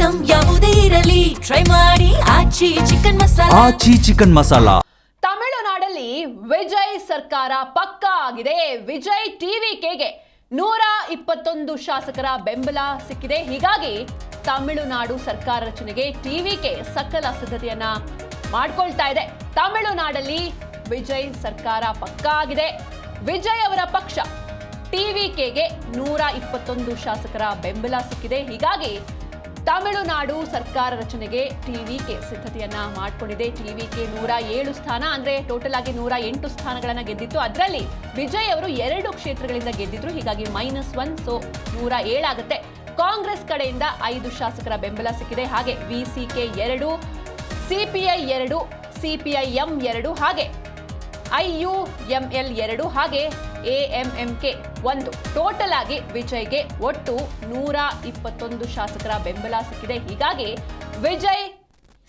Item ಯಾವುದೇ ಇರಲಿ try ಮಾಡಿ ಆಚಿ ಚಿಕನ್ ಮಸಾಲಾ. ತಮಿಳುನಾಡಲ್ಲಿ ವಿಜಯ್ ಸರ್ಕಾರ ಪಕ್ಕಾ ಆಗಿದೆ. ವಿಜಯ್ ಟಿವಿಕೆಗೆ 121 ಶಾಸಕರ ಬೆಂಬಲ ಸಿಕ್ಕಿದೆ. ಹೀಗಾಗಿ ತಮಿಳುನಾಡು ಸರ್ಕಾರ ರಚನೆಗೆ ಟಿವಿಕೆ ಸಕಲ ಸಿದ್ಧತೆಯನ್ನ ಮಾಡ್ಕೊಳ್ತಾ ಇದೆ. ತಮಿಳುನಾಡಲ್ಲಿ ವಿಜಯ್ ಸರ್ಕಾರ ಪಕ್ಕಾ ಆಗಿದೆ. ವಿಜಯ್ ಅವರ ಪಕ್ಷ ಟಿವಿಕೆಗೆ 121 ಶಾಸಕರ ಬೆಂಬಲ ಸಿಕ್ಕಿದೆ. ಹೀಗಾಗಿ ತಮಿಳುನಾಡು ಸರ್ಕಾರ ರಚನೆಗೆ ಟಿವಿಕೆ ಸಿದ್ಧತೆಯನ್ನ ಮಾಡಿಕೊಂಡಿದೆ. ಟಿವಿಕೆ 107 ಸ್ಥಾನ, ಅಂದ್ರೆ ಟೋಟಲ್ ಆಗಿ 108 ಸ್ಥಾನಗಳನ್ನ ಗೆದ್ದಿತ್ತು. ಅದರಲ್ಲಿ ವಿಜಯ್ ಅವರು 2 ಕ್ಷೇತ್ರಗಳಿಂದ ಗೆದ್ದಿದ್ರು. ಹೀಗಾಗಿ -1, ಸೊ 107 ಆಗುತ್ತೆ. ಕಾಂಗ್ರೆಸ್ ಕಡೆಯಿಂದ 5 ಶಾಸಕರ ಬೆಂಬಲ ಸಿಕ್ಕಿದೆ. ಹಾಗೆ ವಿಸಿಕೆ 2, ಸಿಪಿಐ 2, ಸಿಪಿಐಎಂ 2, ಹಾಗೆ ಐಯುಎಂಎಲ್ 2, ಹಾಗೆ ಎಎಂಎಂಕೆ 1. ಟೋಟಲ್ ಆಗಿ ವಿಜಯ್ಗೆ ಒಟ್ಟು 121 ಶಾಸಕರ ಬೆಂಬಲ ಸಿಕ್ಕಿದೆ. ಹೀಗಾಗಿ ವಿಜಯ್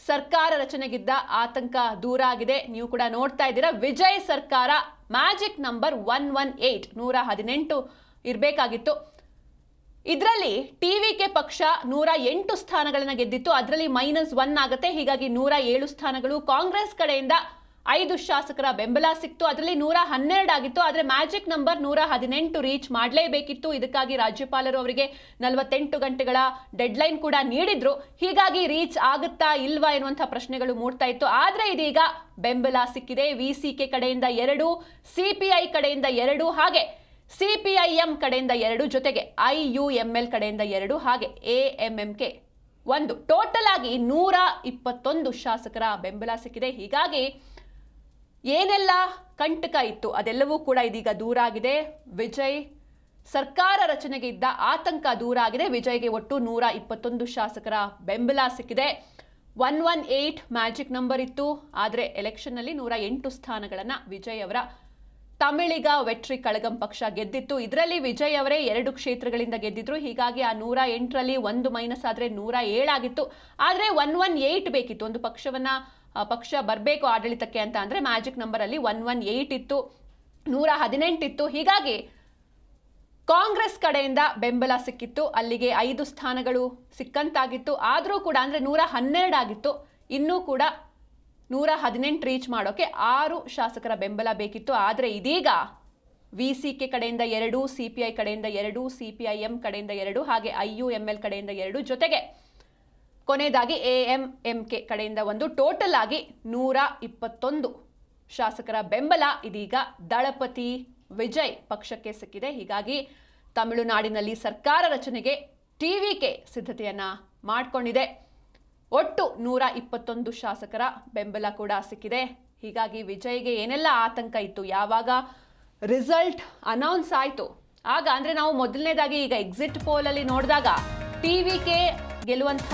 ಸರ್ಕಾರ ರಚನೆಗಿದ್ದ ಆತಂಕ ದೂರ ಆಗಿದೆ. ನೀವು ಕೂಡ ನೋಡ್ತಾ ಇದ್ದೀರಾ, ವಿಜಯ್ ಸರ್ಕಾರ ಮ್ಯಾಜಿಕ್ ನಂಬರ್ 118 ಇರಬೇಕಾಗಿತ್ತು. ಇದರಲ್ಲಿ ಟಿವಿಕೆ ಪಕ್ಷ 108 ಸ್ಥಾನಗಳನ್ನ ಗೆದ್ದಿತ್ತು. ಅದರಲ್ಲಿ -1 ಆಗುತ್ತೆ. ಹೀಗಾಗಿ 107 ಸ್ಥಾನಗಳು. ಕಾಂಗ್ರೆಸ್ ಕಡೆಯಿಂದ 5 ಶಾಸಕರ ಬೆಂಬಲ ಸಿಕ್ತು. ಅದರಲ್ಲಿ 112 ಆಗಿತ್ತು. ಆದರೆ ಮ್ಯಾಜಿಕ್ ನಂಬರ್ 118 ರೀಚ್ ಮಾಡಲೇಬೇಕಿತ್ತು. ಇದಕ್ಕಾಗಿ ರಾಜ್ಯಪಾಲರು ಅವರಿಗೆ 48 ಗಂಟೆಗಳ ಡೆಡ್ಲೈನ್ ಕೂಡ ನೀಡಿದ್ರು. ಹೀಗಾಗಿ ರೀಚ್ ಆಗುತ್ತಾ ಇಲ್ವಾ ಎನ್ನುವಂಥ ಪ್ರಶ್ನೆಗಳು ಮೂಡ್ತಾ ಇತ್ತು. ಆದರೆ ಇದೀಗ ಬೆಂಬಲ ಸಿಕ್ಕಿದೆ. ವಿಸಿಕೆ ಕಡೆಯಿಂದ 2, ಸಿಪಿಐ ಕಡೆಯಿಂದ 2, ಹಾಗೆ ಸಿಪಿಐಎಂ ಕಡೆಯಿಂದ 2, ಜೊತೆಗೆ ಐಯುಎಂಎಲ್ ಕಡೆಯಿಂದ 2, ಹಾಗೆ ಎಎಂಎಂಕೆ 1. ಟೋಟಲ್ ಆಗಿ 121 ಶಾಸಕರ ಬೆಂಬಲ ಸಿಕ್ಕಿದೆ. ಹೀಗಾಗಿ ಏನೆಲ್ಲ ಕಂಟಕ ಇತ್ತು ಅದೆಲ್ಲವೂ ಕೂಡ ಇದೀಗ ದೂರ ಆಗಿದೆ. ವಿಜಯ್ ಸರ್ಕಾರ ರಚನೆಗೆ ಇದ್ದ ಆತಂಕ ದೂರ ಆಗಿದೆ. ವಿಜಯ್ಗೆ ಒಟ್ಟು 121 ಶಾಸಕರ ಬೆಂಬಲ ಸಿಕ್ಕಿದೆ. 118 ಮ್ಯಾಜಿಕ್ ನಂಬರ್ ಇತ್ತು. ಆದರೆ ಎಲೆಕ್ಷನ್ನಲ್ಲಿ 108 ಸ್ಥಾನಗಳನ್ನು ವಿಜಯ್ ಅವರ ತಮಿಳಿಗ ವೆಟ್ರಿ ಕಳಗಂ ಪಕ್ಷ ಗೆದ್ದಿತ್ತು. ಇದರಲ್ಲಿ ವಿಜಯ್ ಅವರೇ 2 ಕ್ಷೇತ್ರಗಳಿಂದ ಗೆದ್ದಿದ್ರು. ಹೀಗಾಗಿ ಆ 108ರಲ್ಲಿ 1 ಮೈನಸ್ ಆದರೆ 107 ಆಗಿತ್ತು. ಆದರೆ 118 ಬೇಕಿತ್ತು. ಒಂದು ಪಕ್ಷ ಬರಬೇಕು ಆಡಳಿತಕ್ಕೆ ಅಂತ ಅಂದರೆ ಮ್ಯಾಜಿಕ್ ನಂಬರ್ ಅಲ್ಲಿ 118 ಇತ್ತು, 118 ಇತ್ತು. ಹೀಗಾಗಿ ಕಾಂಗ್ರೆಸ್ ಕಡೆಯಿಂದ ಬೆಂಬಲ ಸಿಕ್ಕಿತ್ತು. ಅಲ್ಲಿಗೆ 5 ಸ್ಥಾನಗಳು ಸಿಕ್ಕಂತಾಗಿತ್ತು. ಆದರೂ ಕೂಡ ಅಂದರೆ 112 ಆಗಿತ್ತು. ಇನ್ನೂ ಕೂಡ 118 ರೀಚ್ ಮಾಡೋಕೆ 6 ಶಾಸಕರ ಬೆಂಬಲ ಬೇಕಿತ್ತು. ಆದರೆ ಇದೀಗ ವಿಸಿಕೆ ಕಡೆಯಿಂದ 2, ಸಿಪಿಐ ಕಡೆಯಿಂದ 2, ಸಿಪಿಐಎಂ ಕಡೆಯಿಂದ 2, ಹಾಗೆ ಐಯುಎಂಎಲ್ ಕಡೆಯಿಂದ 2, ಜೊತೆಗೆ ಕೊನೆಯದಾಗಿ ಎಎಂಎಂಕೆ ಕಡೆಯಿಂದ 1. ಟೋಟಲ್ ಆಗಿ 121 ಶಾಸಕರ ಬೆಂಬಲ ಇದೀಗ ದಳಪತಿ ವಿಜಯ್ ಪಕ್ಷಕ್ಕೆ ಸಿಕ್ಕಿದೆ. ಹೀಗಾಗಿ ತಮಿಳುನಾಡಿನಲ್ಲಿ ಸರ್ಕಾರ ರಚನೆಗೆ ಟಿವಿಕೆ ಸಿದ್ಧತೆಯನ್ನ ಮಾಡಿಕೊಂಡಿದೆ. ಒಟ್ಟು 121 ಶಾಸಕರ ಬೆಂಬಲ ಕೂಡ ಸಿಕ್ಕಿದೆ. ಹೀಗಾಗಿ ವಿಜಯ್ಗೆ ಏನೆಲ್ಲ ಆತಂಕ ಇತ್ತು, ಯಾವಾಗ ರಿಸಲ್ಟ್ ಅನೌನ್ಸ್ ಆಯಿತು ಆಗ, ಅಂದರೆ ನಾವು ಮೊದಲನೇದಾಗಿ ಈಗ ಎಕ್ಸಿಟ್ ಪೋಲಲ್ಲಿ ನೋಡಿದಾಗ ಟಿವಿಕೆ ಗೆಲ್ಲುವಂಥ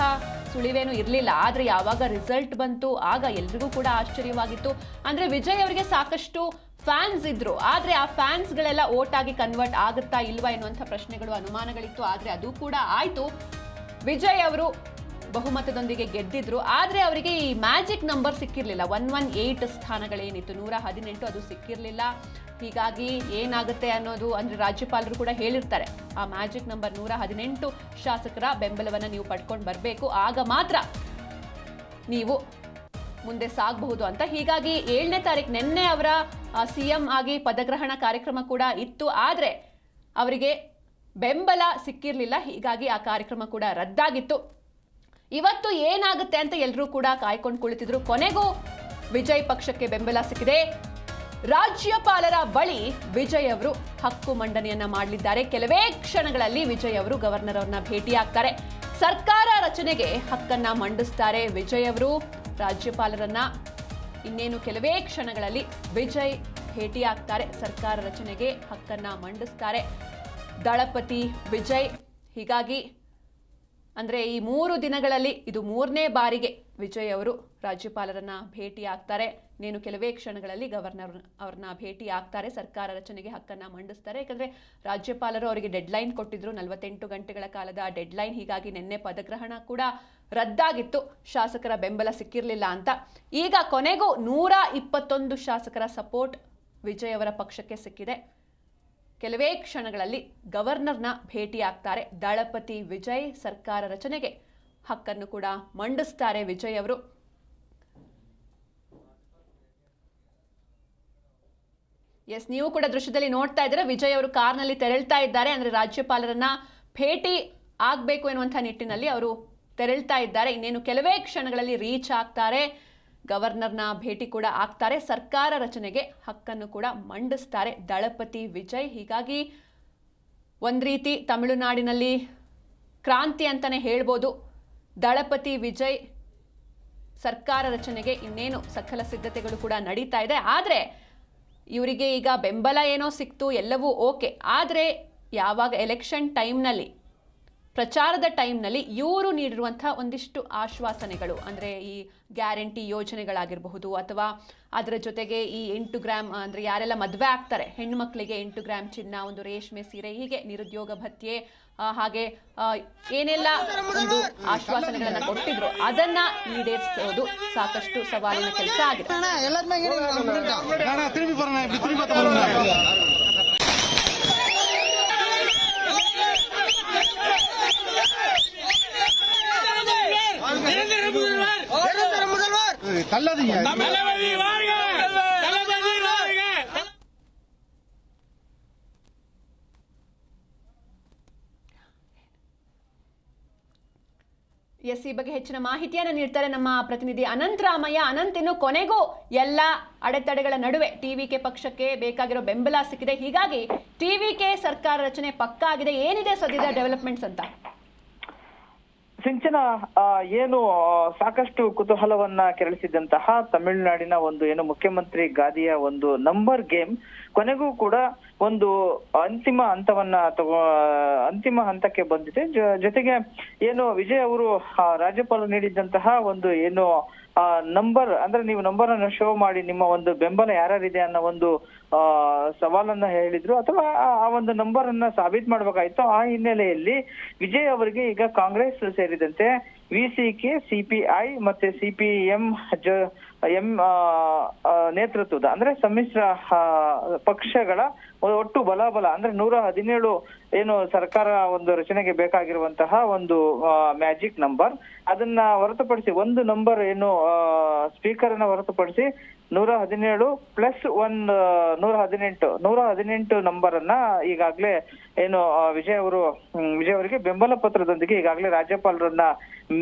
ಸುಳಿವೇನು ಇರಲಿಲ್ಲ. ಆದರೆ ಯಾವಾಗ ರಿಸಲ್ಟ್ ಬಂತು ಆಗ ಎಲ್ರಿಗೂ ಕೂಡ ಆಶ್ಚರ್ಯವಾಗಿತ್ತು. ಅಂದರೆ ವಿಜಯ್ ಅವರಿಗೆ ಸಾಕಷ್ಟು ಫ್ಯಾನ್ಸ್ ಇದ್ರು. ಆದರೆ ಆ ಫ್ಯಾನ್ಸ್ಗಳೆಲ್ಲ ಓಟ್ ಆಗಿ ಕನ್ವರ್ಟ್ ಆಗುತ್ತಾ ಇಲ್ವಾ ಎನ್ನುವಂಥ ಪ್ರಶ್ನೆಗಳು, ಅನುಮಾನಗಳಿತ್ತು. ಆದರೆ ಅದು ಕೂಡ ಆಯಿತು. ವಿಜಯ್ ಅವರು ಬಹುಮತದೊಂದಿಗೆ ಗೆದ್ದಿದ್ರು. ಆದರೆ ಅವರಿಗೆ ಈ ಮ್ಯಾಜಿಕ್ ನಂಬರ್ ಸಿಕ್ಕಿರಲಿಲ್ಲ. 118 ಸ್ಥಾನಗಳೇನಿತ್ತು 118 ಅದು ಸಿಕ್ಕಿರಲಿಲ್ಲ. ಹೀಗಾಗಿ ಏನಾಗುತ್ತೆ ಅನ್ನೋದು, ಅಂದರೆ ರಾಜ್ಯಪಾಲರು ಕೂಡ ಹೇಳಿರ್ತಾರೆ, ಆ ಮ್ಯಾಜಿಕ್ ನಂಬರ್ 118 ಶಾಸಕರ ಬೆಂಬಲವನ್ನು ನೀವು ಪಡ್ಕೊಂಡು ಬರಬೇಕು, ಆಗ ಮಾತ್ರ ನೀವು ಮುಂದೆ ಸಾಗಬಹುದು ಅಂತ. ಹೀಗಾಗಿ 7ನೇ ತಾರೀಕು ನಿನ್ನೆ ಅವರ CM ಆಗಿ ಪದಗ್ರಹಣ ಕಾರ್ಯಕ್ರಮ ಕೂಡ ಇತ್ತು. ಆದರೆ ಅವರಿಗೆ ಬೆಂಬಲ ಸಿಕ್ಕಿರಲಿಲ್ಲ. ಹೀಗಾಗಿ ಆ ಕಾರ್ಯಕ್ರಮ ಕೂಡ ರದ್ದಾಗಿತ್ತು. ಇವತ್ತು ಏನಾಗುತ್ತೆ ಅಂತ ಎಲ್ಲರೂ ಕೂಡ ಕಾಯ್ಕೊಂಡು ಕುಳಿತಿದ್ರು. ಕೊನೆಗೂ ವಿಜಯ್ ಪಕ್ಷಕ್ಕೆ ಬೆಂಬಲ ಸಿಕ್ಕಿದೆ. ರಾಜ್ಯಪಾಲರ ಬಳಿ ವಿಜಯ್ ಅವರು ಹಕ್ಕು ಮಂಡನೆಯನ್ನ ಮಾಡಲಿದ್ದಾರೆ. ಕೆಲವೇ ಕ್ಷಣಗಳಲ್ಲಿ ವಿಜಯ್ ಅವರು ಗವರ್ನರ್ ಅವರನ್ನ ಭೇಟಿಯಾಗ್ತಾರೆ. ಸರ್ಕಾರ ರಚನೆಗೆ ಹಕ್ಕನ್ನ ಮಂಡಿಸ್ತಾರೆ ವಿಜಯ್ ಅವರು. ರಾಜ್ಯಪಾಲರನ್ನ ಇನ್ನೇನು ಕೆಲವೇ ಕ್ಷಣಗಳಲ್ಲಿ ವಿಜಯ್ ಭೇಟಿಯಾಗ್ತಾರೆ. ಸರ್ಕಾರ ರಚನೆಗೆ ಹಕ್ಕನ್ನ ಮಂಡಿಸ್ತಾರೆ ದಳಪತಿ ವಿಜಯ್. ಹೀಗಾಗಿ ಅಂದರೆ ಈ 3 ದಿನಗಳಲ್ಲಿ ಇದು 3ನೇ ಬಾರಿಗೆ ವಿಜಯ್ ಅವರು ರಾಜ್ಯಪಾಲರನ್ನ ಭೇಟಿ ಆಗ್ತಾರೆ. ಇನ್ನೇನು ಕೆಲವೇ ಕ್ಷಣಗಳಲ್ಲಿ ಗವರ್ನರ್ ಅವ್ರನ್ನ ಭೇಟಿ ಆಗ್ತಾರೆ. ಸರ್ಕಾರ ರಚನೆಗೆ ಹಕ್ಕನ್ನು ಮಂಡಿಸ್ತಾರೆ. ಯಾಕಂದರೆ ರಾಜ್ಯಪಾಲರು ಅವರಿಗೆ ಡೆಡ್ಲೈನ್ ಕೊಟ್ಟಿದ್ರು, 48 ಗಂಟೆಗಳ ಕಾಲದ ಡೆಡ್ಲೈನ್. ಹೀಗಾಗಿ ನಿನ್ನೆ ಪದಗ್ರಹಣ ಕೂಡ ರದ್ದಾಗಿತ್ತು, ಶಾಸಕರ ಬೆಂಬಲ ಸಿಕ್ಕಿರಲಿಲ್ಲ ಅಂತ. ಈಗ ಕೊನೆಗೂ 121 ಶಾಸಕರ ಸಪೋರ್ಟ್ ವಿಜಯ್ ಅವರ ಪಕ್ಷಕ್ಕೆ ಸಿಕ್ಕಿದೆ. ಕೆಲವೇ ಕ್ಷಣಗಳಲ್ಲಿ ಗವರ್ನರ್ನ ಭೇಟಿ ಆಗ್ತಾರೆ ದಳಪತಿ ವಿಜಯ್. ಸರ್ಕಾರ ರಚನೆಗೆ ಹಕ್ಕನ್ನು ಕೂಡ ಮಂಡಿಸ್ತಾರೆ ವಿಜಯ್ ಅವರು. ಎಸ್, ನೀವು ಕೂಡ ದೃಶ್ಯದಲ್ಲಿ ನೋಡ್ತಾ ಇದ್ದೀರಾ, ವಿಜಯ್ ಅವರು ಕಾರ್ನಲ್ಲಿ ತೆರಳ್ತಾ ಇದ್ದಾರೆ. ಅಂದ್ರೆ ರಾಜ್ಯಪಾಲರನ್ನ ಭೇಟಿ ಆಗ್ಬೇಕು ಎನ್ನುವಂಥ ನಿಟ್ಟಿನಲ್ಲಿ ಅವರು ತೆರಳ್ತಾ ಇದ್ದಾರೆ. ಇನ್ನೇನು ಕೆಲವೇ ಕ್ಷಣಗಳಲ್ಲಿ ರೀಚ್ ಆಗ್ತಾರೆ, ಗವರ್ನರ್ನ ಭೇಟಿ ಕೂಡ ಆಗ್ತಾರೆ, ಸರ್ಕಾರ ರಚನೆಗೆ ಹಕ್ಕನ್ನು ಕೂಡ ಮಂಡಿಸ್ತಾರೆ ದಳಪತಿ ವಿಜಯ್. ಹೀಗಾಗಿ ಒಂದ್ ರೀತಿ ತಮಿಳುನಾಡಿನಲ್ಲಿ ಕ್ರಾಂತಿ ಅಂತಾನೆ ಹೇಳ್ಬೋದು. ದಳಪತಿ ವಿಜಯ್ ಸರ್ಕಾರ ರಚನೆಗೆ ಇನ್ನೇನು ಸಕಲ ಸಿದ್ಧತೆಗಳು ಕೂಡ ನಡೀತಾ ಇದೆ. ಆದರೆ ಇವರಿಗೆ ಈಗ ಬೆಂಬಲ ಏನೋ ಸಿಕ್ತು, ಎಲ್ಲವೂ ಓಕೆ. ಆದರೆ ಯಾವಾಗ ಎಲೆಕ್ಷನ್ ಟೈಮ್ನಲ್ಲಿ, ಪ್ರಚಾರದ ಟೈಮ್ನಲ್ಲಿ ಇವರು ನೀಡಿರುವಂಥ ಒಂದಿಷ್ಟು ಆಶ್ವಾಸನೆಗಳು, ಅಂದರೆ ಈ ಗ್ಯಾರಂಟಿ ಯೋಜನೆಗಳಾಗಿರಬಹುದು, ಅಥವಾ ಅದರ ಜೊತೆಗೆ ಈ 8 ಗ್ರಾಮ್, ಅಂದರೆ ಯಾರೆಲ್ಲ ಮದುವೆ ಆಗ್ತಾರೆ ಹೆಣ್ಣು ಮಕ್ಕಳಿಗೆ 8 ಗ್ರಾಮ್ ಚಿನ್ನ, ಒಂದು ರೇಷ್ಮೆ ಸೀರೆ, ಹೀಗೆ ನಿರುದ್ಯೋಗ ಭತ್ಯೆ, ಹಾಗೆ ಏನೆಲ್ಲ ಒಂದು ಆಶ್ವಾಸನೆಗಳನ್ನ ಕೊಟ್ಟಿದ್ರು ಅದನ್ನ ಈಡೇರಿಸೋದು ಸಾಕಷ್ಟು ಸವಾಲಿನ ಕೆಲಸ ಆಗಿದೆ. ಎಸ್, ಈ ಬಗ್ಗೆ ಹೆಚ್ಚಿನ ಮಾಹಿತಿಯನ್ನು ನೀಡ್ತಾರೆ ನಮ್ಮ ಪ್ರತಿನಿಧಿ ಅನಂತ್ ರಾಮಯ್ಯ. ಅನಂತ್, ಇನ್ನು ಕೊನೆಗೂ ಎಲ್ಲ ಅಡೆತಡೆಗಳ ನಡುವೆ ಟಿವಿಕೆ ಪಕ್ಷಕ್ಕೆ ಬೇಕಾಗಿರೋ ಬೆಂಬಲ ಸಿಕ್ಕಿದೆ. ಹೀಗಾಗಿ ಟಿವಿಕೆ ಸರ್ಕಾರ ರಚನೆ ಪಕ್ಕಾ ಆಗಿದೆ. ಏನಿದೆ ಸದ್ಯದ ಡೆವಲಪ್ಮೆಂಟ್ಸ್ ಅಂತ? ಸಿಂಚನ, ಏನು ಸಾಕಷ್ಟು ಕುತೂಹಲವನ್ನ ಕೆರಳಿಸಿದಂತಹ ತಮಿಳುನಾಡಿನ ಒಂದು ಏನು ಮುಖ್ಯಮಂತ್ರಿ ಗಾದಿಯ ಒಂದು ನಂಬರ್ ಗೇಮ್ ಕೊನೆಗೂ ಕೂಡ ಒಂದು ಅಂತಿಮ ಹಂತಕ್ಕೆ ಬಂದಿದೆ. ಜೊತೆಗೆ ಏನು ವಿಜಯ್ ಅವರು ರಾಜ್ಯಪಾಲರು ನೀಡಿದಂತಹ ಒಂದು ಏನು ನಂಬರ್, ಅಂದ್ರೆ ನೀವು ನಂಬರ್ ಅನ್ನು ಶೋ ಮಾಡಿ ನಿಮ್ಮ ಒಂದು ಬೆಂಬಲ ಯಾರ್ಯಾರಿದೆ ಅನ್ನೋ ಒಂದು ಸವಾಲನ್ನ ಹೇಳಿದ್ರು, ಅಥವಾ ಆ ಒಂದು ನಂಬರ್ ಅನ್ನ ಸಾಬೀತು ಮಾಡ್ಬೇಕಾಯ್ತು. ಆ ಹಿನ್ನೆಲೆಯಲ್ಲಿ ವಿಜಯ್ ಅವರಿಗೆ ಈಗ ಕಾಂಗ್ರೆಸ್ ಸೇರಿದಂತೆ ವಿಸಿಕೆ, ಸಿಪಿಐ ಮತ್ತೆ ಸಿಪಿಎಂ ನೇತೃತ್ವದ ಅಂದ್ರೆ ಸಮ್ಮಿಶ್ರ ಪಕ್ಷಗಳ ಒಟ್ಟು ಬಲಾಬಲ ಅಂದ್ರೆ 117 ಏನು ಸರ್ಕಾರ ಒಂದು ರಚನೆಗೆ ಬೇಕಾಗಿರುವಂತಹ ಒಂದು ಮ್ಯಾಜಿಕ್ ನಂಬರ್, ಅದನ್ನ ಹೊರತುಪಡಿಸಿ ಒಂದು ನಂಬರ್ ಏನು ಸ್ಪೀಕರ್ ಅನ್ನ ಹೊರತುಪಡಿಸಿ 117 ಪ್ಲಸ್ 118 ನಂಬರ್ ಅನ್ನ ಈಗಾಗ್ಲೇ ಏನು ವಿಜಯ್ ಅವರಿಗೆ ಬೆಂಬಲ ಪತ್ರದೊಂದಿಗೆ ಈಗಾಗಲೇ ರಾಜ್ಯಪಾಲರನ್ನ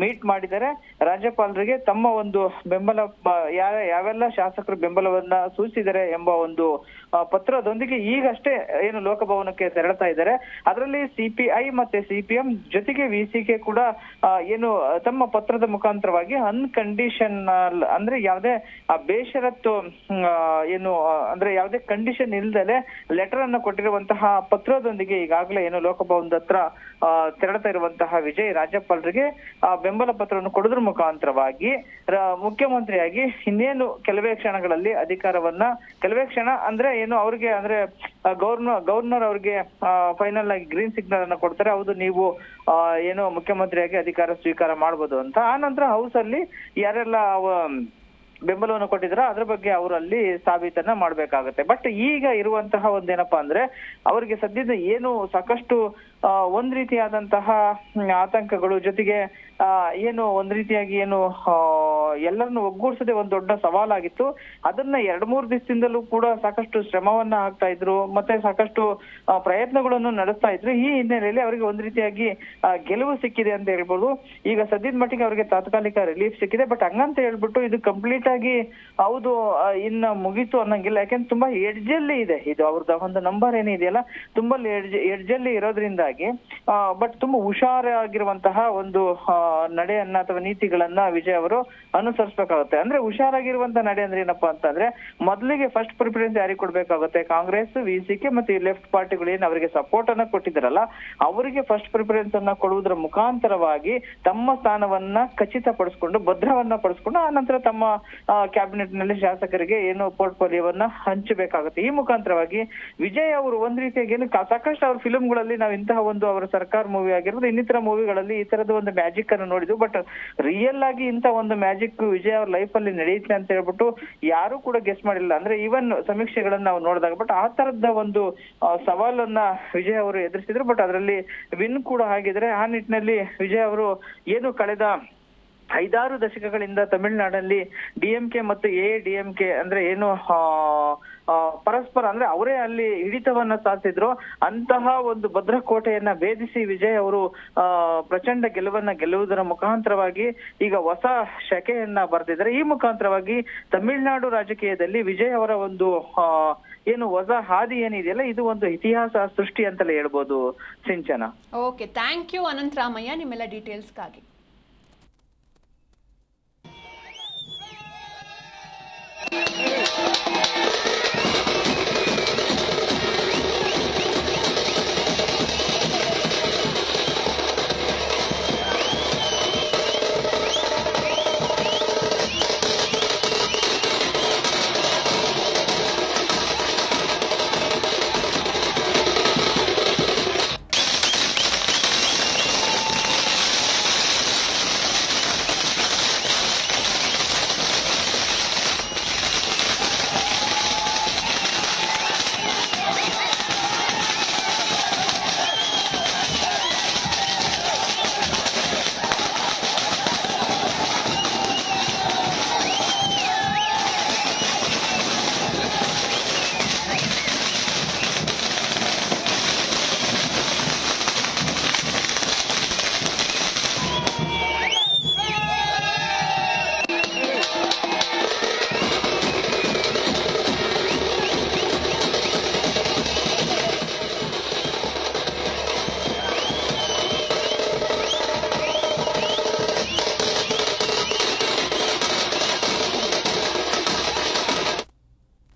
ಮೀಟ್ ಮಾಡಿದ್ದಾರೆ. ರಾಜ್ಯಪಾಲರಿಗೆ ತಮ್ಮ ಒಂದು ಬೆಂಬಲ ಯಾವೆಲ್ಲ ಶಾಸಕರು ಬೆಂಬಲವನ್ನ ಸೂಚಿಸಿದ್ದಾರೆ ಎಂಬ ಒಂದು ಪತ್ರದೊಂದಿಗೆ ಈಗಷ್ಟೇ ಏನು ಲೋಕಭವನಕ್ಕೆ ತೆರಳುತ್ತಾ ಇದ್ದಾರೆ. ಅದರಲ್ಲಿ ಸಿಪಿಐ ಮತ್ತೆ ಸಿಪಿಎಂ ಜೊತೆಗೆ ವಿಸಿಕೆ ಕೂಡ ಏನು ತಮ್ಮ ಪತ್ರದ ಮುಖಾಂತರವಾಗಿ ಅನ್ಕಂಡೀಷನಲ್ ಅಂದ್ರೆ ಯಾವುದೇ ಬೇಷರತ್ತು ಏನು ಅಂದ್ರೆ ಯಾವುದೇ ಕಂಡೀಷನ್ ಇಲ್ದಲೆ ಲೆಟರ್ ಅನ್ನು ಕೊಟ್ಟಿರುವಂತಹ ಪತ್ರದೊಂದಿಗೆ ಈಗಾಗಲೇ ಏನು ಲೋಕಭವನದ ಹತ್ರ ತೆರಳುತ್ತಾ ಇರುವಂತಹ ವಿಜಯ್ ರಾಜ್ಯಪಾಲರಿಗೆ ಬೆಂಬಲ ಪತ್ರವನ್ನು ಕೊಡೋದ್ರ ಮುಖಾಂತರವಾಗಿ ಮುಖ್ಯಮಂತ್ರಿಯಾಗಿ ಇನ್ನೇನು ಕೆಲವೇ ಕ್ಷಣಗಳಲ್ಲಿ ಕೆಲವೇ ಕ್ಷಣ ಅಂದ್ರೆ ಏನು ಅವ್ರಿಗೆ ಅಂದ್ರೆ ಗವರ್ನರ್ ಅವ್ರಿಗೆ ಫೈನಲ್ ಆಗಿ ಗ್ರೀನ್ ಸಿಗ್ನಲ್ ಅನ್ನ ಕೊಡ್ತಾರೆ. ಹೌದು, ನೀವು ಏನು ಮುಖ್ಯಮಂತ್ರಿಯಾಗಿ ಅಧಿಕಾರ ಸ್ವೀಕಾರ ಮಾಡ್ಬೋದು ಅಂತ. ಆ ನಂತರ ಹೌಸ್ ಅಲ್ಲಿ ಯಾರೆಲ್ಲ ಬೆಂಬಲವನ್ನು ಕೊಟ್ಟಿದ್ರ ಅದ್ರ ಬಗ್ಗೆ ಅವರಲ್ಲಿ ಸಾಬೀತನ್ನ ಮಾಡ್ಬೇಕಾಗತ್ತೆ. ಬಟ್ ಈಗ ಇರುವಂತಹ ಒಂದೇನಪ್ಪಾ ಅಂದ್ರೆ ಅವರಿಗೆ ಸದ್ಯದ ಏನು ಸಾಕಷ್ಟು ಒಂದ್ ರೀತಿಯಾದಂತಹ ಆತಂಕಗಳು, ಜೊತೆಗೆ ಏನು ಒಂದ್ ರೀತಿಯಾಗಿ ಏನು ಎಲ್ಲರನ್ನು ಒಗ್ಗೂಡಿಸದೆ ಒಂದ್ ದೊಡ್ಡ ಸವಾಲಾಗಿತ್ತು. ಅದನ್ನ 2-3 ದಿವಸದಿಂದಲೂ ಕೂಡ ಸಾಕಷ್ಟು ಶ್ರಮವನ್ನ ಹಾಕ್ತಾ ಇದ್ರು, ಮತ್ತೆ ಸಾಕಷ್ಟು ಪ್ರಯತ್ನಗಳನ್ನು ನಡೆಸ್ತಾ ಇದ್ರು. ಈ ಹಿನ್ನೆಲೆಯಲ್ಲಿ ಅವರಿಗೆ ಒಂದ್ ರೀತಿಯಾಗಿ ಗೆಲುವು ಸಿಕ್ಕಿದೆ ಅಂತ ಹೇಳ್ಬೋದು. ಈಗ ಸದ್ಯದ ಮಟ್ಟಿಗೆ ಅವರಿಗೆ ತಾತ್ಕಾಲಿಕ ರಿಲೀಫ್ ಸಿಕ್ಕಿದೆ. ಬಟ್ ಹಂಗಂತ ಹೇಳ್ಬಿಟ್ಟು ಇದು ಕಂಪ್ಲೀಟ್ ಆಗಿ ಹೌದು ಇನ್ನ ಮುಗೀತು ಅನ್ನಂಗಿಲ್ಲ. ಯಾಕೆಂದ್ರೆ ತುಂಬಾ ಎಡ್ಜಲ್ಲಿ ಇದೆ ಇದು ಅವ್ರದ್ದು ಒಂದು ನಂಬರ್ ಏನಿದೆಯಲ್ಲ, ತುಂಬಾ ಎಡ್ಜಲ್ಲಿ ಇರೋದ್ರಿಂದಾಗಿ ಬಟ್ ತುಂಬಾ ಹುಷಾರಾಗಿರುವಂತಹ ಒಂದು ನಡೆಯನ್ನ ಅಥವಾ ನೀತಿಗಳನ್ನ ವಿಜಯ್ ಅವರು ಅನುಸರಿಸಬೇಕಾಗುತ್ತೆ. ಅಂದ್ರೆ ಹುಷಾರಾಗಿರುವಂತಹ ನಡೆ ಅಂದ್ರೆ ಏನಪ್ಪಾ ಅಂತಂದ್ರೆ ಮೊದಲಿಗೆ ಫಸ್ಟ್ ಪ್ರಿಫರೆನ್ಸ್ ಯಾರಿಗೆ ಕೊಡ್ಬೇಕಾಗುತ್ತೆ? ಕಾಂಗ್ರೆಸ್, ವಿಸಿಕೆ ಮತ್ತೆ ಲೆಫ್ಟ್ ಪಾರ್ಟಿಗಳು ಏನ್ ಅವರಿಗೆ ಸಪೋರ್ಟ್ ಅನ್ನ ಕೊಟ್ಟಿದ್ದಾರಲ್ಲ ಅವರಿಗೆ ಫಸ್ಟ್ ಪ್ರಿಫರೆನ್ಸ್ ಅನ್ನ ಕೊಡುವುದರ ಮುಖಾಂತರವಾಗಿ ತಮ್ಮ ಸ್ಥಾನವನ್ನ ಖಚಿತಪಡಿಸಿಕೊಂಡು ಭದ್ರವನ್ನ ಪಡಿಸ್ಕೊಂಡು ಆ ನಂತರ ತಮ್ಮ ಕ್ಯಾಬಿನೆಟ್ ನಲ್ಲಿ ಶಾಸಕರಿಗೆ ಏನು ಪೋರ್ಟ್ಫೋಲಿಯೋವನ್ನ ಹಂಚಬೇಕಾಗುತ್ತೆ. ಈ ಮುಖಾಂತರವಾಗಿ ವಿಜಯ್ ಅವರು ಒಂದ್ ರೀತಿಯಾಗಿ ಏನು ಸಾಕಷ್ಟು ಅವ್ರ ಫಿಲ್ಮ್ಗಳಲ್ಲಿ ನಾವು ಇಂತಹ ಒಂದು ಅವರ ಸರ್ಕಾರ ಮೂವಿ ಆಗಿರ್ಬೋದು, ಇನ್ನಿತರ ಮೂವಿಗಳಲ್ಲಿ ಈ ತರದ ಒಂದು ಮ್ಯಾಜಿಕ್ ಅನ್ನು ನೋಡಿದ್ವು. ಬಟ್ ರಿಯಲ್ ಆಗಿ ಇಂತ ಒಂದು ಮ್ಯಾಜಿಕ್ ಮ್ಯಾಜಿಕ್ ವಿಜಯ್ ಅವ್ರ ಲೈಫ್ ಅಲ್ಲಿ ನಡೆಯುತ್ತೆ ಅಂತ ಹೇಳ್ಬಿಟ್ಟು ಯಾರು ಕೂಡ ಗೆಸ್ ಮಾಡಿಲ್ಲ. ಅಂದ್ರೆ ಈವನ್ ಸಮೀಕ್ಷೆಗಳನ್ನ ನಾವು ನೋಡಿದಾಗ ಬಟ್ ಆ ತರದ ಒಂದು ಸವಾಲನ್ನ ವಿಜಯ್ ಅವರು ಎದುರಿಸಿದ್ರು. ಬಟ್ ಅದರಲ್ಲಿ ವಿನ್ ಕೂಡ ಆಗಿದ್ರೆ. ಆ ನಿಟ್ಟಿನಲ್ಲಿ ವಿಜಯ್ ಅವರು ಏನು ಕಳೆದ 5-6 ದಶಕಗಳಿಂದ ತಮಿಳುನಾಡಲ್ಲಿ DMK ಮತ್ತು AADMK ಅಂದ್ರೆ ಏನು ಪರಸ್ಪರ ಅಂದ್ರೆ ಅವರೇ ಅಲ್ಲಿ ಹಿಡಿತವನ್ನ ಸಾಧಿಸಿದ್ರು. ಅಂತಹ ಒಂದು ಭದ್ರಕೋಟೆಯನ್ನ ಭೇದಿಸಿ ವಿಜಯ್ ಅವರು ಪ್ರಚಂಡ ಗೆಲ್ಲುವುದರ ಮುಖಾಂತರವಾಗಿ ಈಗ ಹೊಸ ಶಕೆಯನ್ನ ಬರೆದಿದ್ದಾರೆ. ಈ ಮುಖಾಂತರವಾಗಿ ತಮಿಳುನಾಡು ರಾಜಕೀಯದಲ್ಲಿ ವಿಜಯ್ ಅವರ ಒಂದು ಏನು ಹೊಸ ಹಾದಿ ಏನಿದೆಯಲ್ಲ ಇದು ಒಂದು ಇತಿಹಾಸ ಸೃಷ್ಟಿ ಅಂತಲೇ ಹೇಳ್ಬೋದು ಸಿಂಚನ. ಓಕೆ, ಥ್ಯಾಂಕ್ ಯು ಅನಂತರಾಮಯ್ಯ ನಿಮ್ಮೆಲ್ಲ ಡೀಟೇಲ್ಸ್ಗಾಗಿ.